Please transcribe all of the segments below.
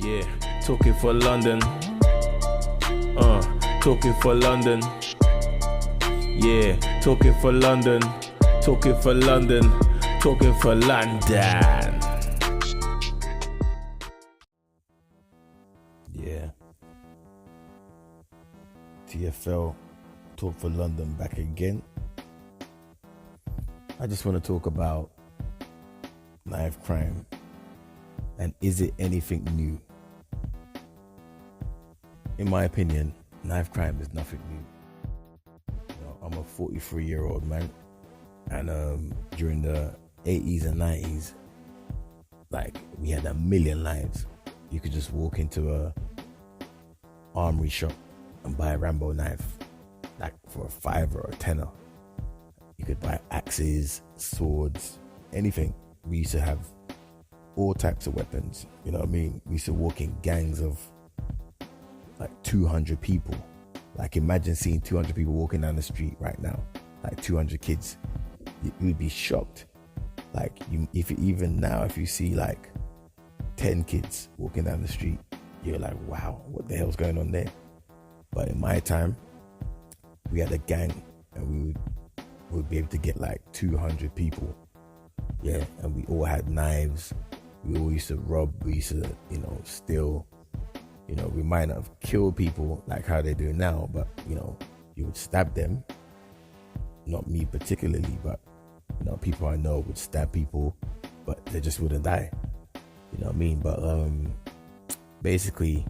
Yeah, talking for London. Talking for London. Yeah, talking for London. Talking for London. Talking for London. Yeah. TFL, Talk for London back again. I just want to talk about knife crime and is it anything new? In my opinion, knife crime is nothing new. You know, I'm a 43-year-old man, and during the 80s and 90s, like, we had a million knives. You could just walk into a armory shop and buy a Rambo knife, like for a $5 or a $10. You could buy axes, swords, anything. We used to have all types of weapons, you know what I mean? We used to walk in gangs of like 200 people. Like, imagine seeing 200 people walking down the street right now, like 200 kids. You'd be shocked. Like, even now, if you see like 10 kids walking down the street, you're like, wow, what the hell's going on there? But in my time, we had a gang, and we would be able to get like 200 people. Yeah, and we all had knives. We all used to rob. We used to, steal. We might not have killed people like how they do now, but, you would stab them. Not me particularly, but, people I know would stab people, but they just wouldn't die. You know what I mean? But basically,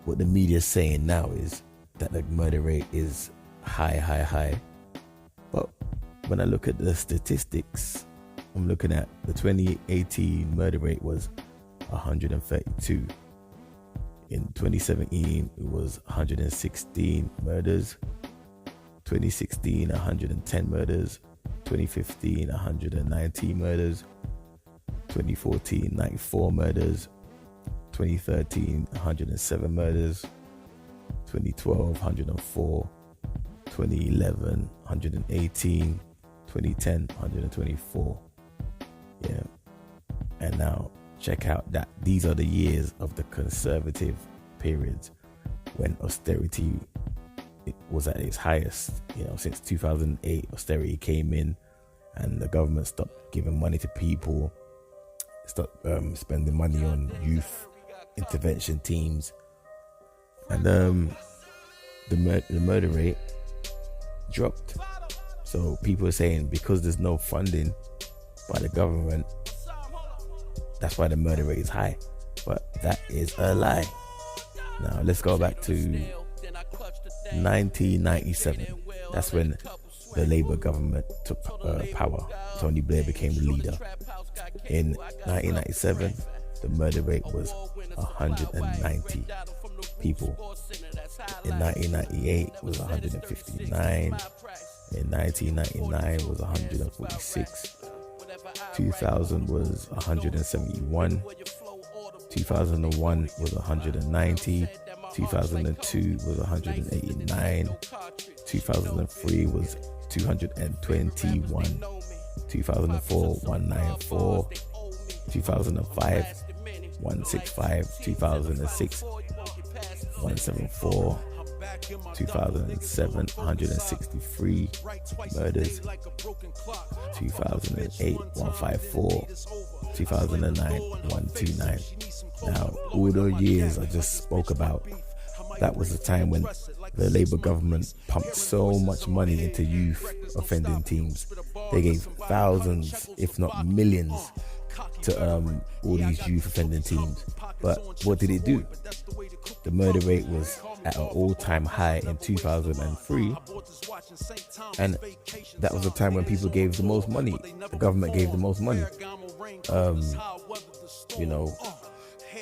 what the media is saying now is that the murder rate is high. But when I look at the statistics, I'm looking at the 2018 murder rate was 132. In 2017, it was 116 murders. 2016, 110 murders. 2015, 119 murders. 2014, 94 murders. 2013, 107 murders. 2012, 104. 2011, 118. 2010, 124. Yeah. And now check out that these are the years of the conservative periods when austerity was at its highest. Since 2008, austerity came in and the government stopped giving money to people, stopped spending money on youth intervention teams, and the murder rate dropped. So people are saying because there's no funding by the government, that's why the murder rate is high. But that is a lie. Now let's go back to 1997. That's when the Labour government took power. Tony Blair became the leader. In 1997, the murder rate was 190 people. In 1998, it was 159. In 1999 was 146. 2000 was 171. 2001 was 190. 2002 was 189. 2003 was 221. 2004 194. 2005 165. 2006 174. 2007 163 murders. 2008 154. 2009 129. Now, all the years I just spoke about, that was the time when the Labour government pumped so much money into youth offending teams. They gave thousands, if not millions, to all these youth offending teams. But what did it do? The murder rate was at an all-time high in 2003, and that was the time when people gave the most money. The government gave the most money.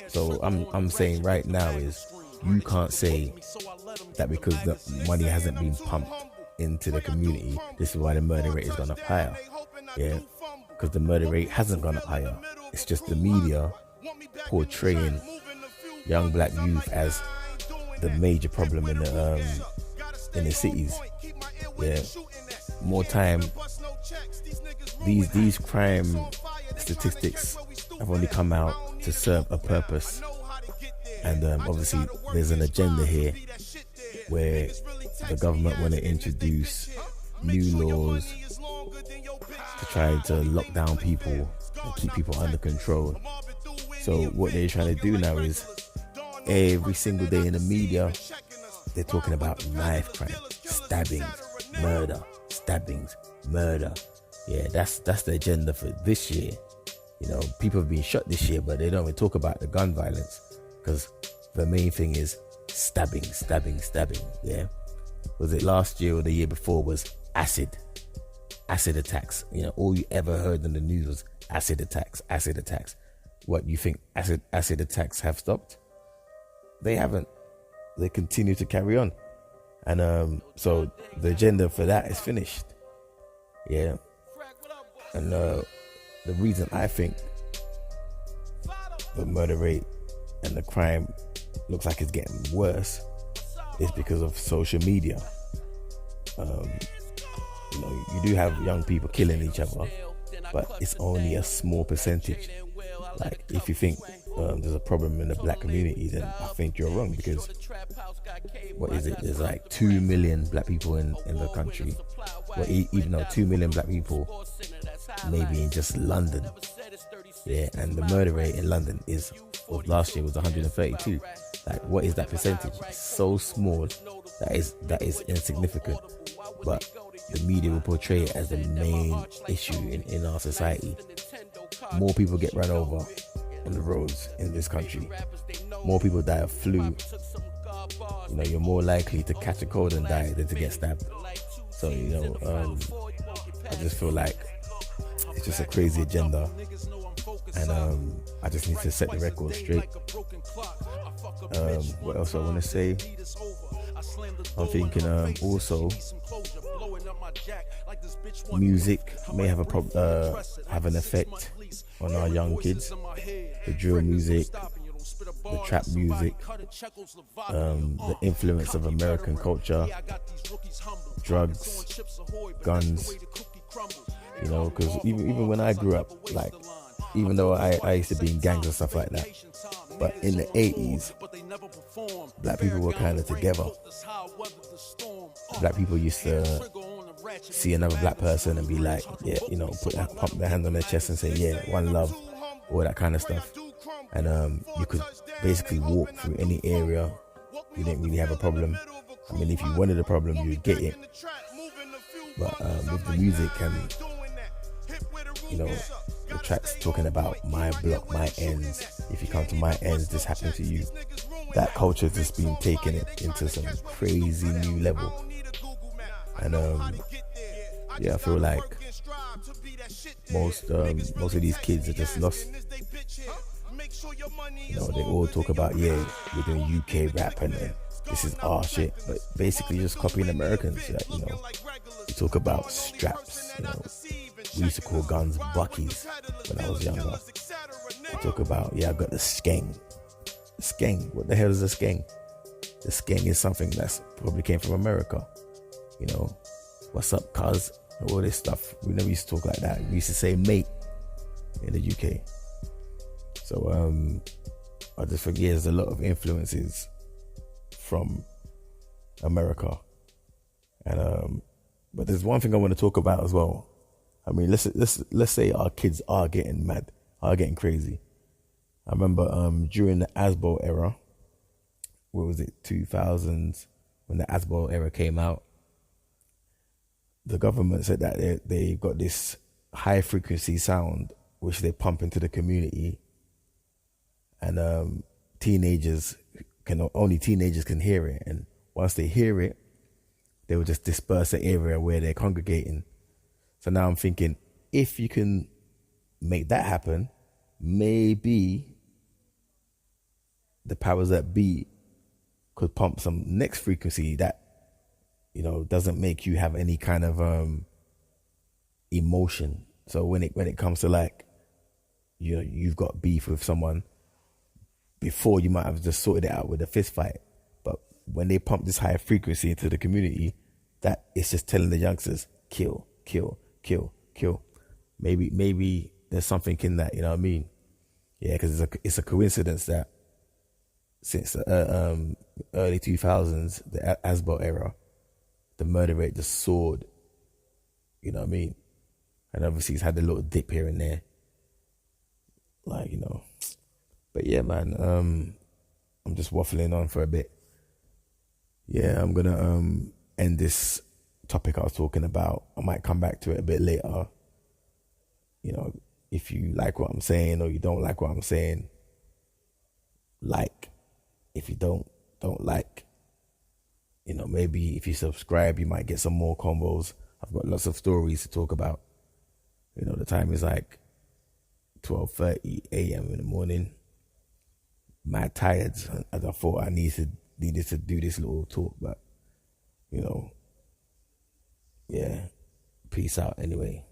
So I'm saying right now is, you can't say that because the money hasn't been pumped into the community, this is why the murder rate has gone up higher. Yeah, because the murder rate hasn't gone up higher. It's just the media portraying young black youth as the major problem in the cities. Yeah, more time. These crime statistics have only come out to serve a purpose. And obviously there's an agenda here where the government want to introduce new laws to try to lock down people and keep people under control. So what they're trying to do now is every single day in the media they're talking about knife crime, stabbings, murder, stabbings, murder. Yeah, that's the agenda for this year. You know, people have been shot this year, but they don't even talk about the gun violence because the main thing is stabbing. Yeah, was it last year or the year before was acid attacks? You know, all you ever heard in the news was acid attacks. What, you think acid attacks have stopped? They haven't. They continue to carry on, and so the agenda for that is finished. Yeah, and the reason I think the murder rate and the crime looks like it's getting worse is because of social media. You know, you do have young people killing each other, but it's only a small percentage. Like, if you think there's a problem in the black community, then I think you're wrong, because what is it? There's like 2 million black people in the country. Well, even though 2 million black people maybe in just London. Yeah, and the murder rate in London last year was 132. Like, what is that percentage? It's so small that is insignificant. But the media will portray it as the main issue in our society. More people get run over on the roads in this country. More people die of flu. You know, you're more likely to catch a cold and die than to get stabbed. So, you know, I just feel like it's just a crazy agenda, and I just need to set the record straight. What else I want to say? I'm thinking also music may have have an effect on our young kids. The drill music, the trap music, the influence of American culture, drugs, guns. You know, because even when I grew up, like, even though I used to be in gangs and stuff like that, but in the 80s, black people were kind of together. Black people used to see another black person and be like, yeah, you know, pump their hand on their chest and say, yeah, one love, all that kind of stuff. And you could basically walk through any area. You didn't really have a problem. I mean, if you wanted a problem, you'd get it. But with the music and, you know, the tracks talking about my block, my ends, if you come to my ends, this happened to you. That culture has just been taking it into some crazy new level. And yeah, I feel like most of these kids are just lost. You know, they all talk about, yeah, we're doing UK rap and this is our shit, but basically just copying Americans. Like, you know, we talk about straps. You know, we used to call guns buckies when I was younger. We talk about, yeah, I got the skeng. The skeng. What the hell is a skeng? The skeng is something that's probably came from America. You know, what's up, cuz? All this stuff. We never used to talk like that. We used to say mate in the UK. So I just think, yeah, there's a lot of influences from America. And but there's one thing I want to talk about as well. I mean, let's say our kids are getting mad, are getting crazy. I remember during the ASBO era, what was it, 2000s, when the ASBO era came out, the government said that they got this high frequency sound which they pump into the community, and only teenagers can hear it, and once they hear it, they will just disperse the area where they're congregating. So now I'm thinking, if you can make that happen, maybe the powers that be could pump some next frequency that, you know, doesn't make you have any kind of emotion. So when it comes to, like, you know, you've got beef with someone, before you might have just sorted it out with a fist fight, but when they pump this higher frequency into the community, that it's just telling the youngsters, kill, kill, kill, kill. Maybe there's something in that, you know what I mean? Yeah, because it's a coincidence that since the early 2000s, the Asbel era, the murder rate just soared. You know what I mean? And obviously he's had a little dip here and there. Like, you know. But yeah, man, I'm just waffling on for a bit. Yeah, I'm gonna end this topic I was talking about. I might come back to it a bit later. You know, if you like what I'm saying or you don't like what I'm saying, like. If you don't like. You know, maybe if you subscribe, you might get some more combos. I've got lots of stories to talk about. You know, the time is like 12:30 a.m. in the morning. Mad tired, as I thought I needed to do this little talk, but you know, yeah. Peace out anyway.